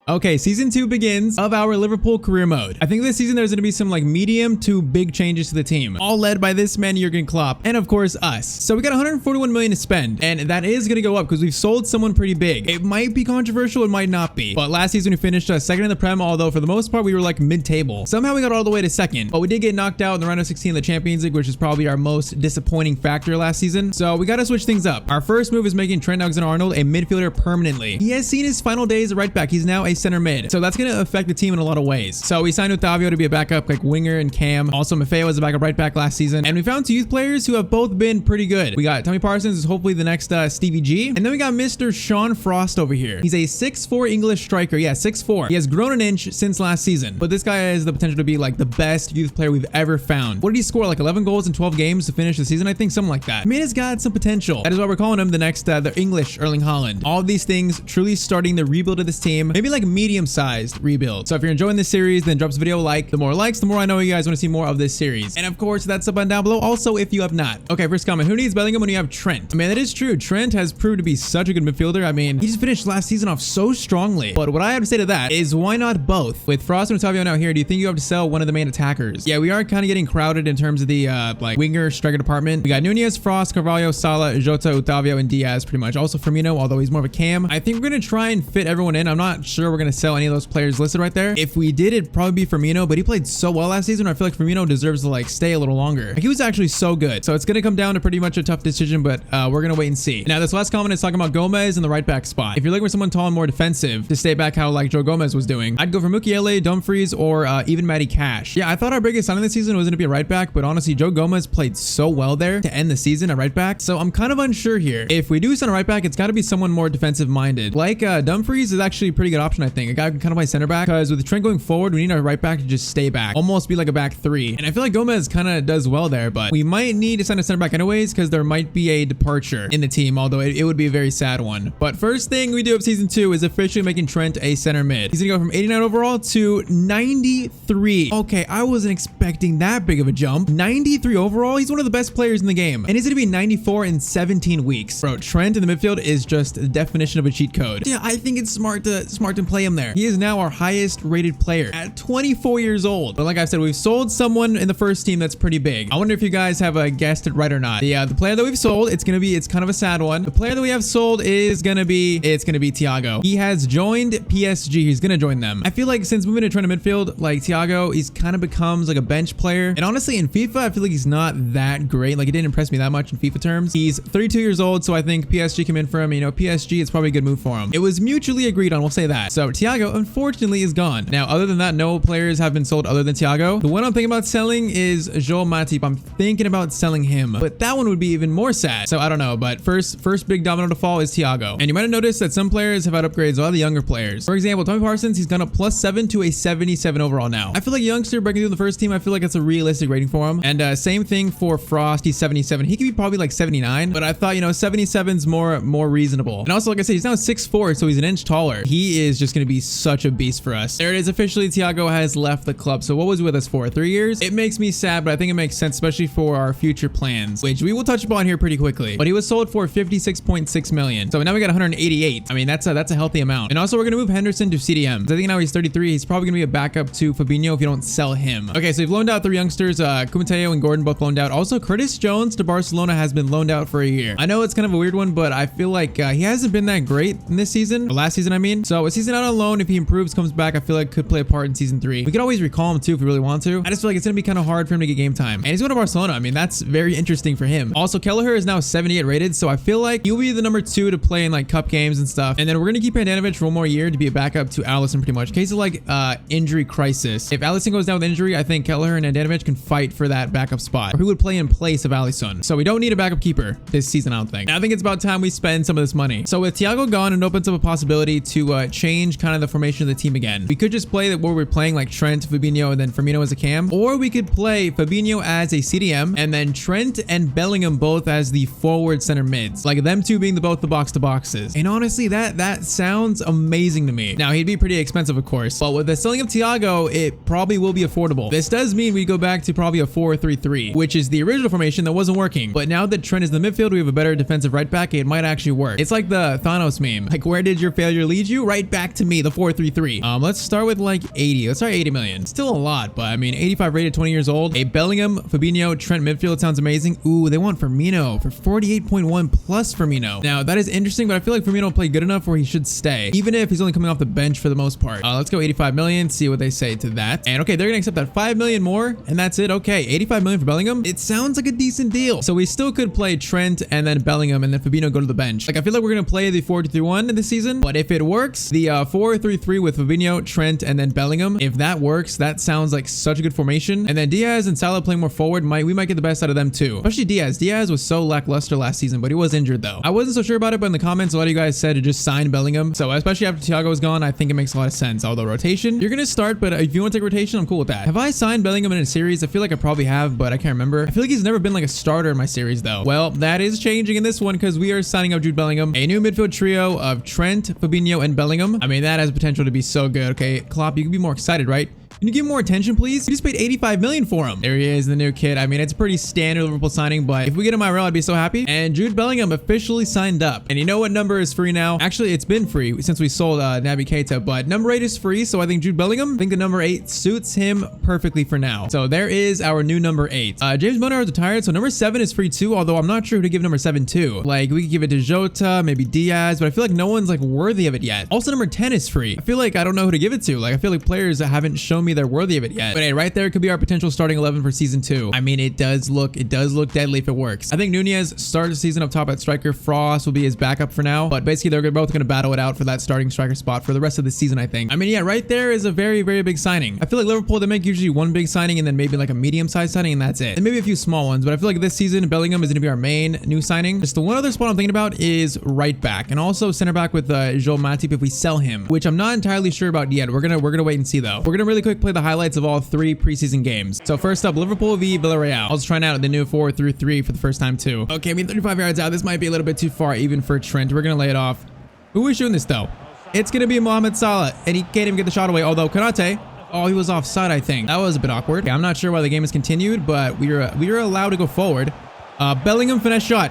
Okay, season 2 begins of our Liverpool career mode. I think this season there's going to be some like medium to big changes to the team, all led by this man Jurgen Klopp and of course us. So we got 141 million to spend, and that is going to go up because we've sold someone pretty big. It might be controversial, it might not be, but last season we finished second in the Prem, although for the most part we were like mid-table. Somehow we got all the way to second, but we did get knocked out in the round of 16 of the Champions League, which is probably our most disappointing factor last season. So we got to switch things up. Our first move is making Trent Alexander-Arnold a midfielder permanently. He has seen his final days at right back. He's now a center mid, so that's going to affect the team in a lot of ways. So we signed Otavio to be a backup like winger and cam. Also Maffeo was a backup right back last season, and we found 2 youth players who have both been pretty good. We got Tommy Parsons, is hopefully the next Stevie G, and then we got Mr. Sean Frost over here. He's a 6'4" English striker. Yeah, 6'4". He has grown an inch since last season, but this guy has the potential to be like the best youth player we've ever found. What did he score? Like 11 goals in 12 games to finish the season, I think, something like that. I mean, he's got some potential. That is why we're calling him the next the English Erling Haaland. All of these things truly starting the rebuild of this team, maybe like medium-sized rebuild. So if you're enjoying this series, then drop this video a like. The more likes, the more I know you guys want to see more of this series. And of course, that's the button down below also if you have not. Okay, first comment. Who needs Bellingham when you have Trent? I mean, that is true. Trent has proved to be such a good midfielder. I mean, he just finished last season off so strongly. But what I have to say to that is why not both? With Frost and Otavio now here, do you think you have to sell one of the main attackers? Yeah, we are kind of getting crowded in terms of the like winger striker department. We got Nunez, Frost, Carvalho, Salah, Jota, Otavio, and Diaz pretty much. Also Firmino, although he's more of a cam. I think we're going to try and fit everyone in. I'm not sure we're going to sell any of those players listed right there. If we did, it'd probably be Firmino, but he played so well last season. I feel like Firmino deserves to like stay a little longer. Like, he was actually so good. So it's going to come down to pretty much a tough decision, but we're going to wait and see. Now, this last comment is talking about Gomez in the right back spot. If you're looking for someone tall and more defensive to stay back how like Joe Gomez was doing, I'd go for Mukiele, Dumfries, or even Matty Cash. Yeah, I thought our biggest signing this season was going to be a right back, but honestly, Joe Gomez played so well there to end the season at right back. So I'm kind of unsure here. If we do sign a right back, it's got to be someone more defensive minded. Like Dumfries is actually a pretty good option, I think. A guy who can kind of play center back, because with the trend going forward, we need our right back to just stay back, almost be like a back 3. And I feel like Gomez kind of does well there, but we might need to sign a center back anyways, because there might be a departure in the team, although it would be a very sad one. But first thing we do of season 2 is officially making Trent a center mid. He's gonna go from 89 overall to 93. Okay, I wasn't expecting that big of a jump. 93 overall. He's one of the best players in the game, and he's gonna be 94 in 17 weeks. Bro, Trent in the midfield is just the definition of a cheat code. Yeah, I think it's smart to play him there. He is now our highest rated player at 24 years old. But like I said, we've sold someone in the first team that's pretty big. I wonder if you guys have guessed it right or not. The player that we've sold, it's kind of a sad one. The player that we have sold is gonna be Thiago. He has joined PSG. He's gonna join them. I feel like since moving to Trent midfield, like Thiago, he's kind of becomes like a bench player. And honestly, in FIFA, I feel like he's not that great. Like, he didn't impress me that much in FIFA terms. He's 32 years old, so I think PSG came in for him. You know, PSG is probably a good move for him. It was mutually agreed on, we'll say that. So Thiago, unfortunately, is gone. Now, other than that, no players have been sold other than Thiago. The one I'm thinking about selling is Joel Matip. I'm thinking about selling him, but that one would be even more sad. So I don't know, but first big domino to fall is Thiago. And you might have noticed that some players have had upgrades, a lot of the younger players. For example, Tommy Parsons, he's gone up +7 to a 77 overall now. I feel like youngster breaking through the first team, I feel like that's a realistic rating for him. And same thing for Frost, he's 77. He could be probably like 79, but I thought, you know, 77's more reasonable. And also, like I said, he's now 6'4", so he's an inch taller. He is just going to be such a beast for us. There it is. Officially, Thiago has left the club. So what was he with us for? 3 years? It makes me sad, but I think it makes sense, especially for our future plans, which we will touch upon here pretty quickly. But he was sold for 56.6 million. So now we got 188. I mean, that's a healthy amount. And also, we're going to move Henderson to CDM. I think now he's 33. He's probably going to be a backup to Fabinho if you don't sell him. Okay, so we've loaned out 3 youngsters. Kumateo and Gordon both loaned out. Also, Curtis Jones to Barcelona has been loaned out for a year. I know it's kind of a weird one, but I feel like he hasn't been that great in this season, or last season, I mean. So a season out on loan, if he improves, comes back, I feel like could play a part in season 3. We could always recall him too if we really want to. I just feel like it's going to be kind of hard for him to get game time. And he's going to Barcelona. I mean, that's very interesting for him. Also, Kelleher is now 78 rated, so I feel like he'll be the number 2 to play in like cup games and stuff. And then we're going to keep Handanovic for one more year to be a backup to Alisson pretty much. Case of like injury crisis. If Alisson goes down with injury, I think Kelleher and Handanovic can fight for that backup spot. Or who would play in place of Alisson. So we don't need a backup keeper this season, I don't think. Now, I think it's about time we spend some of this money. So with Thiago gone, it opens up a possibility to change kind of the formation of the team again. We could just play that where we're playing like Trent, Fabinho, and then Firmino as a cam. Or we could play Fabinho as a CDM and then Trent and Bellingham both as the forward center mids. Like them two being both the box to boxes. And honestly, that sounds amazing to me. Now, he'd be pretty expensive, of course. But with the selling of Thiago, it probably will be affordable. This does mean we go back to probably a 4-3-3, which is the original formation that wasn't working. But now that Trent is in the midfield, we have a better defensive right back. It might actually work. It's like the Thanos meme. Like, where did your failure lead you? Right back to me, the 4-3-3. Let's start with like 80. Let's start 80 million. Still a lot, but I mean, 85 rated, 20 years old. A Bellingham, Fabinho, Trent midfield sounds amazing. Ooh, they want Firmino for 48.1 plus Firmino. Now that is interesting, but I feel like Firmino will play good enough where he should stay, even if he's only coming off the bench for the most part. Let's go 85 million, see what they say to that. And okay, they're gonna accept that 5 million more, and that's it. Okay, 85 million for Bellingham. It sounds like a decent deal. So we still could play Trent and then Bellingham and then Fabinho go to the bench. Like I feel like we're gonna play the 4-2-3-1 this season, but if it works, the 4-3-3 with Fabinho, Trent, and then Bellingham, if that works, that sounds like such a good formation. And then Diaz and Salah playing more forward, we might get the best out of them too. Especially Diaz. Diaz was so lackluster last season, but he was injured though. I wasn't so sure about it, but in the comments, a lot of you guys said to just sign Bellingham. So especially after Thiago is gone, I think it makes a lot of sense. Although rotation, you're gonna start, but if you want to take rotation, I'm cool with that. Have I signed Bellingham in a series? I feel like I probably have, but I can't remember. I feel like he's never been like a starter in my series though. Well, that is changing in this one because we are signing up Jude Bellingham, a new midfield trio of Trent, Fabinho, and Bellingham. I mean, that has potential to be so good. Okay, Klopp, you can be more excited, right? Can you give him more attention, please? You just paid 85 million for him. There he is, the new kid. I mean, it's a pretty standard Liverpool signing, but if we get him IRL, I'd be so happy. And Jude Bellingham officially signed up. And you know what number is free now? Actually, it's been free since we sold Naby Keita, but number 8 is free. So I think Jude Bellingham, I think the number 8 suits him perfectly for now. So there is our new number 8. James Milner is retired, so number 7 is free too, although I'm not sure who to give number 7 to. Like, we could give it to Jota, maybe Diaz, but I feel like no one's like worthy of it yet. Also, number 10 is free. I feel like I don't know who to give it to. Like, I feel like players that haven't shown me they're worthy of it yet. But hey, right there could be our potential starting 11 for season 2. I mean, it does look deadly if it works. I think Nunez starts the season up top at striker. Frost will be his backup for now, but basically they're both going to battle it out for that starting striker spot for the rest of the season, I think. I mean, yeah, right there is a very, very big signing. I feel like Liverpool, they make usually one big signing and then maybe like a medium-sized signing and that's it. And maybe a few small ones, but I feel like this season Bellingham is going to be our main new signing. Just the one other spot I'm thinking about is right back and also center back with Joel Matip if we sell him, which I'm not entirely sure about yet. We're gonna wait and see though. We're gonna really quick play the highlights of all 3 preseason games. So first up, Liverpool v Villarreal. I was trying out the new 4-3-3 for the first time too. Okay, I mean 35 yards out. This might be a little bit too far even for Trent. We're gonna lay it off. Who is shooting this though? It's gonna be Mohamed Salah, and he can't even get the shot away. Although Konate, oh, he was offside. I think that was a bit awkward. Okay, I'm not sure why the game is continued, but we were allowed to go forward. Bellingham finesse shot.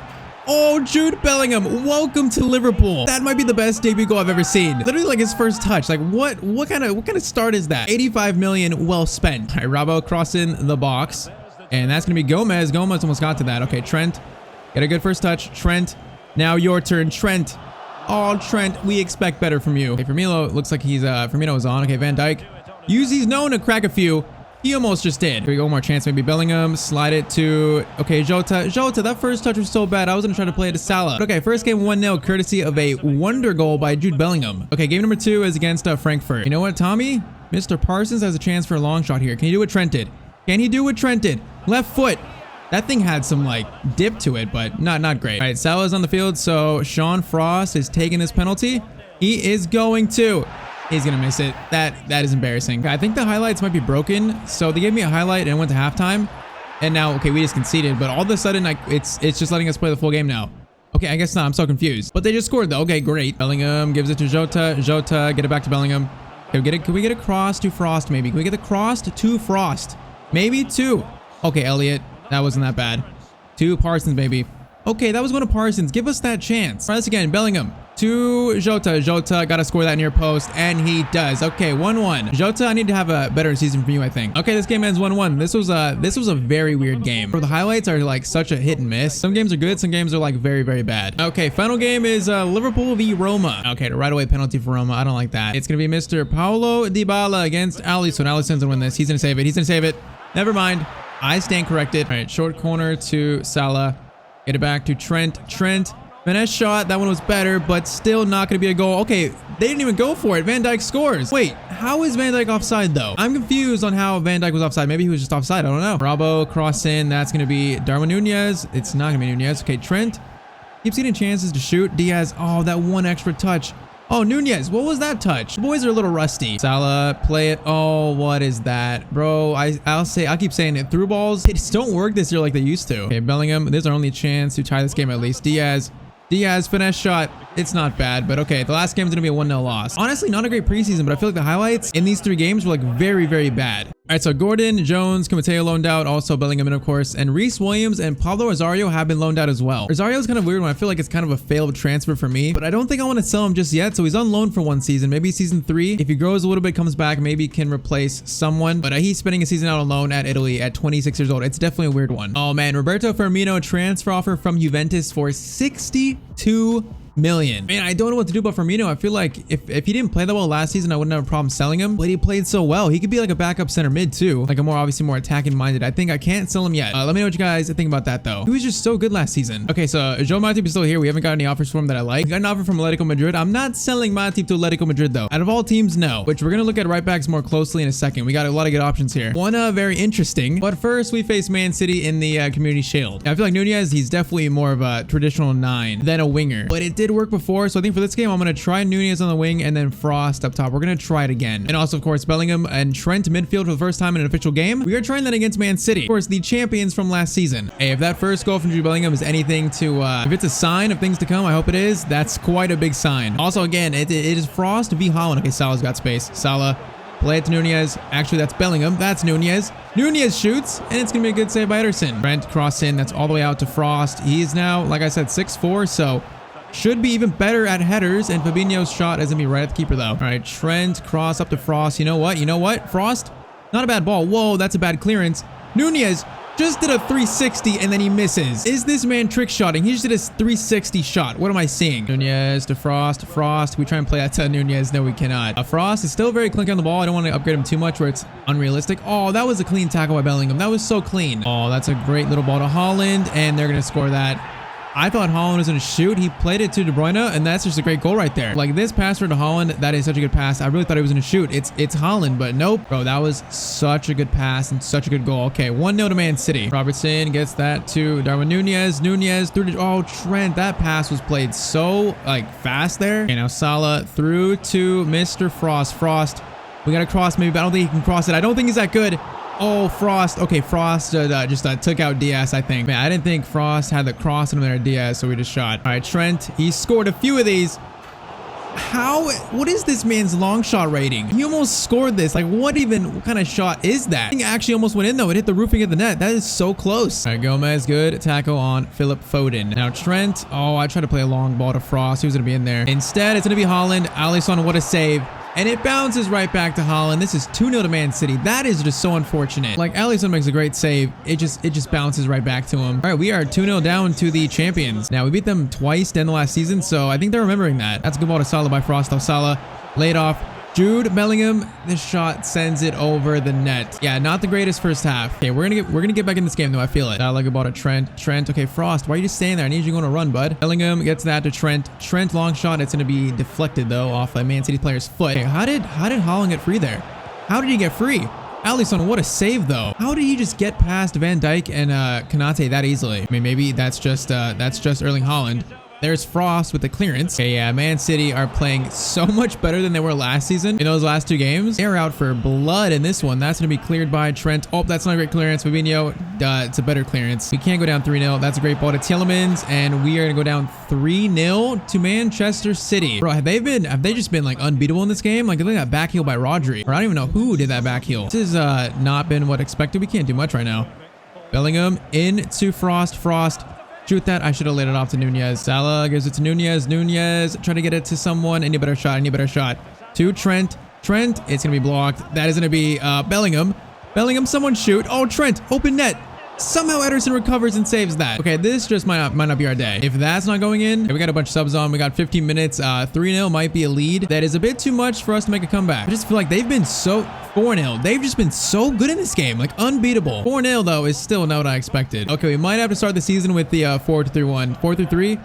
Oh, Jude Bellingham, welcome to Liverpool. That might be the best debut goal I've ever seen. Literally like his first touch. Like what kind of start is that? 85 million well spent. All right, Robbo crossing the box. And that's gonna be Gomez. Gomez almost got to that. Okay, Trent, get a good first touch. Trent, now your turn, Trent. Oh, Trent, we expect better from you. Okay, Firmino looks like Firmino is on. Okay, Van Dijk. He's known to crack a few. He almost just did. Here we go, one more chance. Maybe Bellingham, slide it to, okay, Jota. Jota, that first touch was so bad. I was gonna try to play it to Salah. Okay, first game 1-0, courtesy of a wonder goal by Jude Bellingham. Okay, game number 2 is against Frankfurt. You know what, Tommy? Mr. Parsons has a chance for a long shot here. Can he do what Trent did? Can he do what Trent did? Left foot. That thing had some like dip to it, but not great. All right, Salah's on the field, so Sean Frost is taking this penalty. He is going to. He's gonna miss it. That is embarrassing. I think the highlights might be broken. So they gave me a highlight and it went to halftime. And now, okay, we just conceded, but all of a sudden, like it's just letting us play the full game now. Okay, I guess not. I'm so confused. But they just scored though. Okay, great. Bellingham gives it to Jota. Jota, get it back to Bellingham. Can we get a cross to Frost maybe? Can we get the cross to Frost? Maybe 2. Okay, Elliott. That wasn't that bad. 2 Parsons, baby. Okay, that was one of Parsons. Give us that chance. Try this again. Bellingham to Jota. Jota got to score that near post, and he does. Okay, 1-1. Jota, I need to have a better season from you, I think. Okay, this game ends 1-1. This was a very weird game. The highlights are like such a hit and miss. Some games are good. Some games are like very, very bad. Okay, final game is Liverpool v Roma. Okay, the right away penalty for Roma. I don't like that. It's going to be Mr. Paulo Dybala against Alisson. Alisson's going to win this. He's going to save it. He's going to save it. Never mind. I stand corrected. All right, short corner to Salah. Get it back to Trent. Trent. Finesse shot. That one was better, but still not going to be a goal. Okay, they didn't even go for it. Van Dijk scores. Wait, how is Van Dijk offside, though? I'm confused on how Van Dijk was offside. Maybe he was just offside. I don't know. Bravo, cross in. That's going to be Darwin Nunez. It's not going to be Nunez. Okay, Trent. Keeps getting chances to shoot. Diaz. Oh, that one extra touch. Oh, Nunez, what was that touch? The boys are a little rusty. Salah, play it. Oh, what is that? Bro, I'll keep saying it. Through balls, they just don't work this year like they used to. Okay, Bellingham, there's our only chance to tie this game at least. Diaz, finesse shot. It's not bad, but okay. The last game is going to be a 1-0 loss. Honestly, not a great preseason, but I feel like the highlights in these 3 games were like very, very bad. All right, so Gordon, Jones, Mateo loaned out, also Bellingham in, of course, and Reece Williams and Pablo Rosario have been loaned out as well. Rosario's kind of weird one. I feel like it's kind of a failed transfer for me, but I don't think I want to sell him just yet. So he's on loan for one season, maybe season 3. If he grows a little bit, comes back, maybe can replace someone. But he's spending a season out on loan at Italy at 26 years old. It's definitely a weird one. Oh man, Roberto Firmino transfer offer from Juventus for 62 million. Man, I don't know what to do about Firmino. I feel like if he didn't play that well last season, I wouldn't have a problem selling him, but he played so well. He could be like a backup center mid too, like a more obviously more attacking minded. I think I can't sell him yet. Let me know what you guys think about that though. He was just so good last season. Okay, so Joe Matip is still here. We haven't got any offers for him that I like. We got an offer from Atletico Madrid. I'm not selling Matip to Atletico Madrid though. Out of all teams, no. Which we're gonna look at right backs more closely in a second. We got a lot of good options here. One very interesting, but first we face Man City in the Community Shield. I feel like Nunez, he's definitely more of a traditional 9 than a winger, but it did work before, so I think for this game, I'm going to try Nunez on the wing and then Frost up top. We're going to try it again. And also, of course, Bellingham and Trent midfield for the first time in an official game. We are trying that against Man City. Of course, the champions from last season. Hey, if that first goal from Jude Bellingham is anything to, if it's a sign of things to come, I hope it is. That's quite a big sign. Also, again, it is Frost v Haaland. Okay, Salah's got space. Salah, play it to Nunez. Actually, that's Bellingham. That's Nunez. Nunez shoots, and it's going to be a good save by Ederson. Trent cross in. That's all the way out to Frost. He is now, like I said, 6'4", so should be even better at headers, and Fabinho's shot is gonna be right at the keeper though. All right, Trent cross up to Frost. You know what? Frost, not a bad ball. Whoa, that's a bad clearance. Nunez just did a 360 and then he misses. Is this man trick shotting? He just did a 360 shot. What am I seeing? Nunez to Frost. Frost. We try and play that to Nunez. No, we cannot. Frost is still very clinky on the ball. I don't want to upgrade him too much where it's unrealistic. Oh, that was a clean tackle by Bellingham. That was so clean. Oh, that's a great little ball to Haaland, and they're gonna score that. I thought Haaland was going to shoot. He played it to De Bruyne, and that's just a great goal right there. Like this pass for to Haaland, that is such a good pass. I really thought he was going to shoot. It's Haaland, but nope. Bro, that was such a good pass and such a good goal. Okay, 1-0 to Man City. Robertson gets that to Darwin Nunez. Nunez through to, oh, Trent. That pass was played so, like, fast there. Okay, now Salah through to Mr. Frost. Frost, we got to cross maybe, but I don't think he can cross it. I don't think he's that good. Oh, Frost. Okay, Frost just took out Diaz, I think. Man, I didn't think Frost had the cross in him there, Diaz, so we just shot. All right, Trent, he scored a few of these. What is this man's long shot rating? He almost scored this. Like, what kind of shot is that? I think it actually almost went in, though. It hit the roofing of the net. That is so close. All right, Gomez, good tackle on Philip Foden. Now, Trent. Oh, I tried to play a long ball to Frost. He was going to be in there. Instead, it's going to be Haaland. Alisson, what a save. And it bounces right back to Haaland. This is 2-0 to Man City. That is just so unfortunate. Like, Alisson makes a great save. It just bounces right back to him. All right, we are 2-0 down to the champions. Now, we beat them twice in the last season, so I think they're remembering that. That's a good ball to Salah by Frost. Salah laid off. Jude Bellingham, this shot sends it over the net. Yeah, not the greatest first half. Okay, we're gonna get back in this game though. I feel it. Like a ball to Trent. Trent. Okay, Frost, why are you just staying there? I need you going to run, bud. Bellingham gets that to Trent. Trent long shot. It's gonna be deflected though off a Man City player's foot. Okay, how did Haaland get free there? How did he get free? Alisson, what a save though. How did he just get past Van Dijk and Konate that easily? I mean, maybe that's just Erling Haaland. There's Frost with the clearance. Okay, yeah, Man City are playing so much better than they were last season in those last 2 games. They're out for blood in this one. That's going to be cleared by Trent. Oh, that's not a great clearance. Fabinho, it's a better clearance. We can't go down 3-0. That's a great ball to Tielemans, and we are going to go down 3-0 to Manchester City. Bro, have they just been like unbeatable in this game? Like, look at that back heel by Rodri. Or I don't even know who did that back heel. This has not been what expected. We can't do much right now. Bellingham into Frost. Frost. Shoot that. I should have laid it off to Nunez. Salah gives it to Nunez. Nunez try to get it to someone. Any better shot. Any better shot. To Trent. Trent. It's going to be blocked. That is going to be Bellingham. Bellingham. Someone shoot. Oh, Trent. Open net. Somehow Ederson recovers and saves that. Okay, this just might not be our day. If that's not going in, we got a bunch of subs on. We got 15 minutes. 3-0 might be a lead. That is a bit too much for us to make a comeback. I just feel like they've been so 4-0. They've just been so good in this game, like unbeatable. 4-0 though is still not what I expected. Okay, we might have to start the season with the 4-3-1. 4-3-3.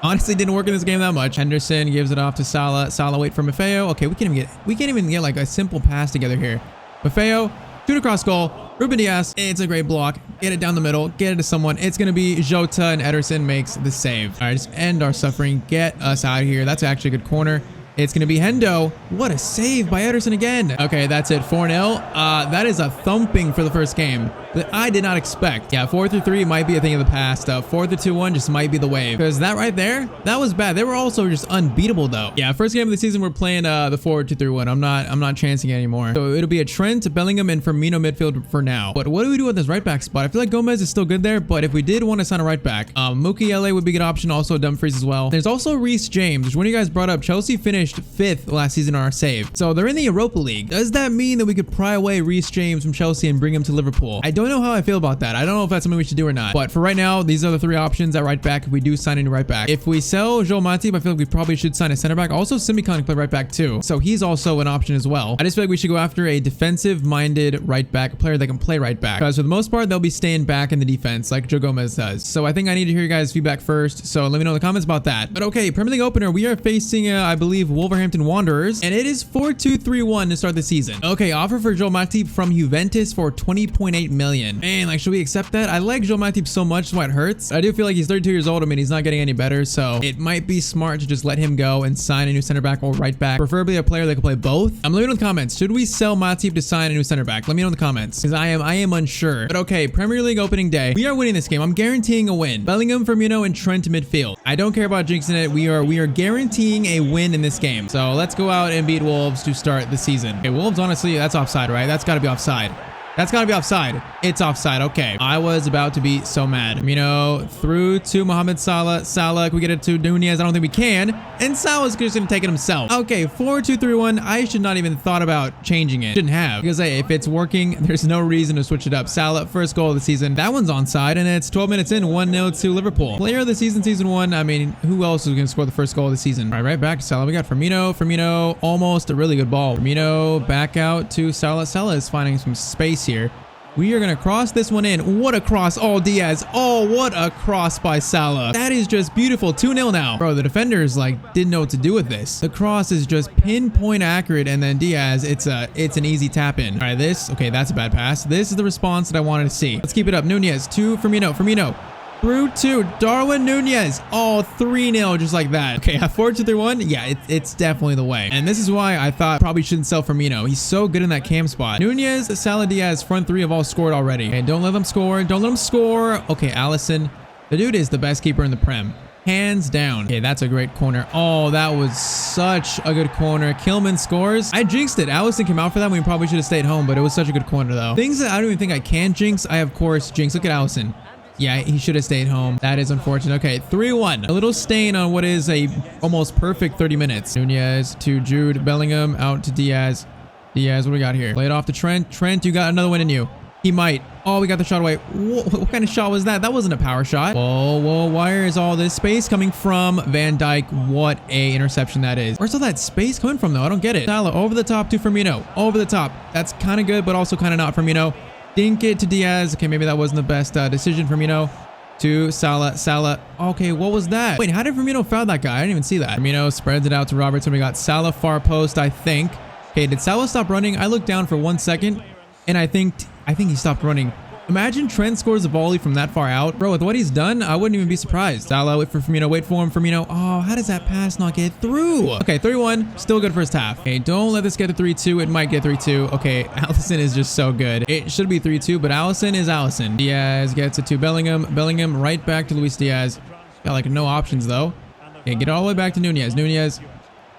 Honestly, didn't work in this game that much. Henderson gives it off to Salah. Salah wait for Maffeo. Okay, we can't even get like a simple pass together here. Maffeo, shoot across goal. Ruben Diaz, it's a great block. Get it down the middle. Get it to someone. It's going to be Jota, and Ederson makes the save. All right, just end our suffering. Get us out of here. That's actually a good corner. It's going to be Hendo. What a save by Ederson again. Okay, that's it. 4-0. That is a thumping for the first game that I did not expect. Yeah, 4-3 might be a thing of the past. 4-2-1 just might be the wave. Because that right there, that was bad. They were also just unbeatable though. Yeah, first game of the season, we're playing the 4-2-3-1. I'm not chancing it anymore. So it'll be a Trent, Bellingham, and Firmino midfield for now. But what do we do with this right back spot? I feel like Gomez is still good there, but if we did want to sign a right back, Mukiele would be a good option. Also Dumfries as well. There's also Reece James, which one of you guys brought up. Chelsea finished 5th last season on our save. So they're in the Europa League. Does that mean that we could pry away Reece James from Chelsea and bring him to Liverpool? I don't know how I feel about that. I don't know if that's something we should do or not. But for right now, these are the 3 options at right back if we do sign a new right back. If we sell Joel Matip, I feel like we probably should sign a center back. Also, Simicon can play right back too. So he's also an option as well. I just feel like we should go after a defensive-minded right back, a player that can play right back. Because for the most part, they'll be staying back in the defense like Joe Gomez does. So I think I need to hear you guys' feedback first. So let me know in the comments about that. But okay, Premier League opener, we are facing, I believe, Wolverhampton Wanderers. And it is 4-2-3-1 to start the season. Okay, offer for Joel Matip from Juventus for 20.8 million. Man, like, should we accept that? I like Joel Matip so much, that's why it hurts. I do feel like he's 32 years old. I mean, he's not getting any better. So it might be smart to just let him go and sign a new center back or right back. Preferably a player that can play both. Let me know in the comments. Should we sell Matip to sign a new center back? Let me know in the comments. Because I am unsure. But okay, Premier League opening day. We are winning this game. I'm guaranteeing a win. Bellingham, Firmino, and Trent midfield. I don't care about jinxing it. We are guaranteeing a win in this game. So let's go out and beat Wolves to start the season. Okay, Wolves, honestly, that's offside, right? That's got to be offside. That's got to be offside. It's offside. Okay. I was about to be so mad. Firmino through to Mohamed Salah. Salah, can we get it to Nunez? I don't think we can. And Salah's just going to take it himself. Okay, 4-2-3-1. I should not even thought about changing it. Shouldn't have. Because hey, if it's working, there's no reason to switch it up. Salah, first goal of the season. That one's onside, and it's 12 minutes in, 1-0 to Liverpool. Player of the season, season 1. I mean, who else is going to score the first goal of the season? All right back to Salah. We got Firmino. Firmino, almost a really good ball. Firmino back out to Salah. Salah is finding some space here. We are going to cross this one in. What a cross. Oh, Diaz. Oh, what a cross by Salah. That is just beautiful. 2-0 now. Bro, the defenders like didn't know what to do with this. The cross is just pinpoint accurate, and then Diaz, it's an easy tap in. All right, okay, that's a bad pass. This is the response that I wanted to see. Let's keep it up. Nunez to Firmino. Firmino. Through to Darwin Nunez. Oh, 3-0 just like that. Okay, 4-2-3-1. Yeah, it's definitely the way. And this is why I thought probably shouldn't sell Firmino. He's so good in that cam spot. Nunez, Salah, Diaz, front 3 have all scored already. Okay, don't let them score. Don't let them score. Okay, Alisson. The dude is the best keeper in the Prem. Hands down. Okay, that's a great corner. Oh, that was such a good corner. Kilman scores. I jinxed it. Alisson came out for that. We probably should have stayed home, but it was such a good corner though. Things that I don't even think I can jinx, I of course jinx. Look at Alisson. Yeah, he should have stayed home. That is unfortunate. Okay, 3-1. A little stain on what is a almost perfect 30 minutes. Nunez to Jude. Bellingham out to Diaz. Diaz, what do we got here? Play it off to Trent. Trent, you got another one in you. He might. Oh, we got the shot away. What kind of shot was that? That wasn't a power shot. Whoa, where is all this space coming from? Van Dijk, what a interception that is. Where's all that space coming from though? I don't get it. Salah over the top to Firmino. Over the top. That's kind of good, but also kind of not. Firmino. Dink it to Diaz. Okay, maybe that wasn't the best decision. Firmino to Salah. Salah. Okay, what was that? Wait, how did Firmino foul that guy? I didn't even see that. Firmino spreads it out to Robertson. We got Salah far post, I think. Okay, did Salah stop running? I looked down for 1 second, and I think he stopped running. Imagine Trent scores a volley from that far out. Bro, with what he's done, I wouldn't even be surprised. Salah, wait for Firmino. Wait for him, Firmino. Oh, how does that pass not get through? Okay, 3-1. Still good first half. Okay, don't let this get to 3-2. It might get 3-2. Okay, Alisson is just so good. It should be 3-2, but Alisson is Alisson. Diaz gets it to Bellingham. Bellingham right back to Luis Diaz. Got like no options, though. Okay, get all the way back to Nunez. Nunez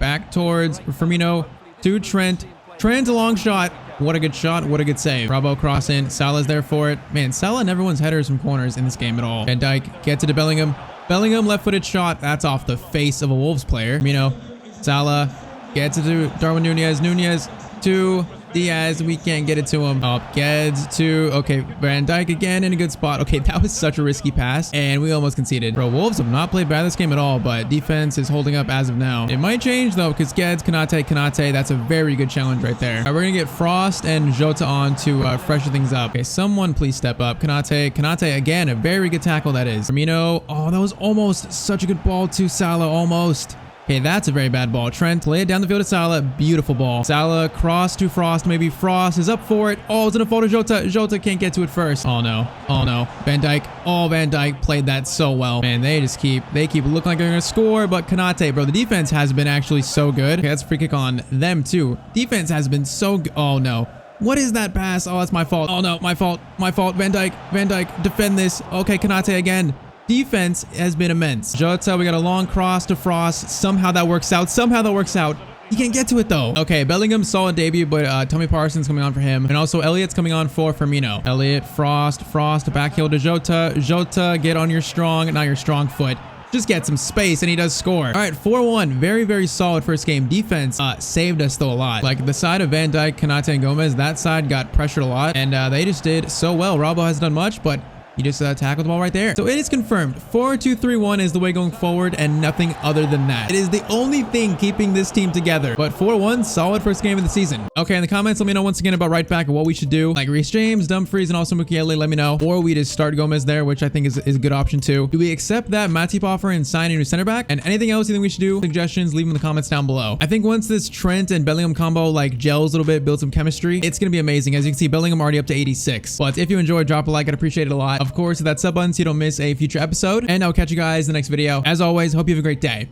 back towards Firmino to Trent. Trent, a long shot. What a good shot. What a good save. Bravo cross in. Salah's there for it. Man, Salah never wins headers from corners in this game at all. Van Dijk gets it to Bellingham. Bellingham left-footed shot. That's off the face of a Wolves player. Firmino. Salah gets it to Darwin Nunez. Nunez to Diaz. We can't get it to him. Up. Gets to, okay, Van Dijk again in a good spot. Okay, that was such a risky pass, and we almost conceded. Bro, Wolves have not played bad this game at all, but defense is holding up as of now. It might change, though, because Geds, Konate, that's a very good challenge right there. All right, we're going to get Frost and Jota on to freshen things up. Okay, someone please step up. Konate, again, a very good tackle that is. Firmino, oh, that was almost such a good ball to Salah, almost. Okay, that's a very bad ball. Trent, lay it down the field to Salah. Beautiful ball. Salah, cross to Frost. Maybe Frost is up for it. Oh, it's gonna fall to Jota. Jota can't get to it first. Oh, no. Oh, no. Van Dijk. Oh, Van Dijk played that so well. Man, they keep looking like they're gonna score, but Konate, bro, the defense has been actually so good. Okay, that's a free kick on them, too. Defense has been so good. Oh, no. What is that pass? Oh, that's my fault. Oh, no. My fault. My fault. Van Dijk, defend this. Okay, Konate again. Defense has been immense. Jota, we got a long cross to Frost. Somehow that works out. He can't get to it though. Okay, Bellingham, solid debut, but Tommy Parsons coming on for him. And also Elliott's coming on for Firmino. Elliott, Frost, back heel to Jota. Jota, get on your strong, not your strong foot. Just get some space and he does score. All right, 4-1. Very, very solid first game. Defense saved us though a lot. Like the side of Van Dijk, Konate, and Gomez, that side got pressured a lot. And they just did so well. Robbo hasn't done much, but he just tackled the ball right there. So it is confirmed. 4-2-3-1 is the way going forward and nothing other than that. It is the only thing keeping this team together. But 4-1, solid first game of the season. Okay, in the comments, let me know once again about right back and what we should do. Like Reece James, Dumfries, and also Mukiele, let me know. Or we just start Gomez there, which I think is a good option too. Do we accept that Matip offer and sign a new center back? And anything else you think we should do? Suggestions, leave them in the comments down below. I think once this Trent and Bellingham combo like gels a little bit, builds some chemistry, it's going to be amazing. As you can see, Bellingham already up to 86. But if you enjoyed, drop a like. I'd appreciate it a lot. Of course, hit that sub button so you don't miss a future episode. And I'll catch you guys in the next video. As always, hope you have a great day.